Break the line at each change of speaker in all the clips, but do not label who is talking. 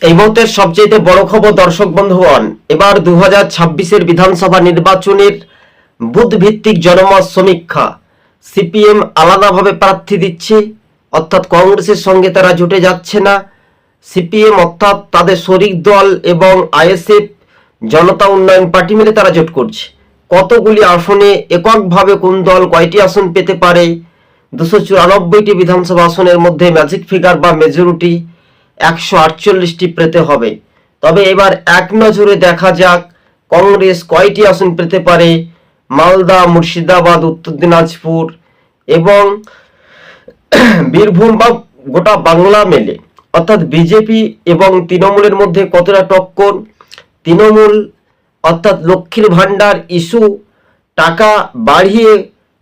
এই মুহূর্তের সবচেয়ে বড় খবর দর্শক বন্ধুগণ, এবার 2026-এর বিধানসভা নির্বাচনের বুথ ভিত্তিক জনমত সমীক্ষা। সিপিএম আলাদাভাবে প্রার্থী দিচ্ছে, অর্থাৎ কংগ্রেসের সঙ্গে তারা জুটে যাচ্ছে না। সিপিএম অর্থাৎ তাদের শরিক দল এবং আইএসএফ জনতা উন্নয়ন পার্টি মিলে তারা জোট করছে। কতগুলি আসনে এককভাবে কোন দল কয়টি আসন পেতে পারে, 294টি বিধানসভা আসনের মধ্যে ম্যাজিক ফিগার বা মেজরিটি 148টি পেতে হবে। তবে এবার এক নজরে দেখা যাক কংগ্রেস কয়টি আসন পেতে পারে মালদা, মুর্শিদাবাদ, উত্তর দিনাজপুর এবং বীরভূম বা গোটা বাংলা মেলে, অর্থাৎ বিজেপি এবং তৃণমূলের মধ্যে কতটা টক্কর। তৃণমূল অর্থাৎ লক্ষ্মীর ভাণ্ডার ইস্যু, টাকা বাড়িয়ে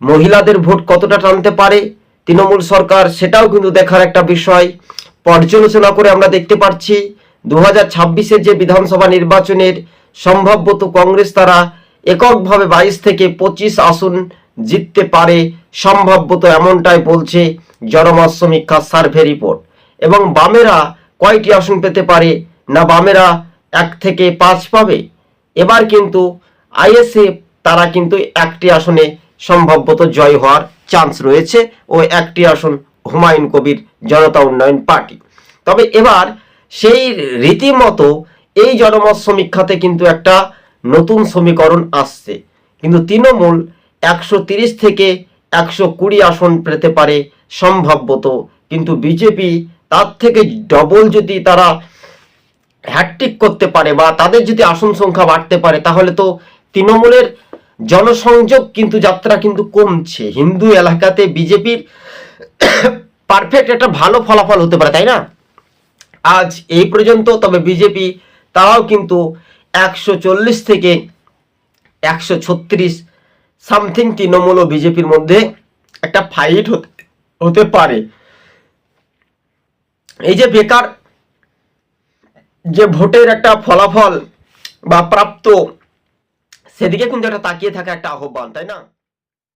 মহিলাদের ভোট কতটা টানতে পারে তৃণমূল সরকার, সেটাও কিন্তু দেখার একটা বিষয়। পর্যালোচনা করে আমরা দেখতে পাচ্ছি 2026-এর যে বিধানসভা নির্বাচনের সম্ভাব্যত কংগ্রেস তারা এককভাবে 22 থেকে 25 আসন জিততে পারে সম্ভাব্যত, এমনটাই বলছে জনমত সমীক্ষা সার্ভে রিপোর্ট। এবং বামেরা কয়টি আসন পেতে পারে, না বামেরা 1 থেকে 5 পাবে। এবার কিন্তু আইএসএফ তারা কিন্তু একটি আসনে সম্ভাব্যত জয় হওয়ার চান্স রয়েছে, ও একটি আসন হুমায়ুন কবির জনতা উন্নয়ন পার্টি। তবে এবার সেই রীতিমতো এই জনমত সমীক্ষাতে কিন্তু একটা নতুন সমীকরণ আসছে, কিন্তু তৃণমূল 130 থেকে 120 আসন পেতে পারে সম্ভাব্যত, কিন্তু বিজেপি তার থেকে ডবল যদি তারা হ্যাট্রিক করতে পারে বা তাদের যদি আসন সংখ্যা বাড়তে পারে, তাহলে তো তৃণমূলের জনসংযোগ কিন্তু যাত্রা কিন্তু কমছে। হিন্দু এলাকাতে বিজেপির পারফেক্ট একটা ভালো ফলাফল হতে পারে, তাই না? আজ এই পর্যন্ত তবে বিজেপি তারাও কিন্তু 140 থেকে 136 সামথিং তৃণমূল ও বিজেপির মধ্যে একটা ফাইট হতে পারে। এই যে বেকার যে ভোটের একটা ফলাফল বা প্রাপ্ত, সেদিকে কিন্তু একটা তাকিয়ে থাকা একটা আহ্বান, তাই না?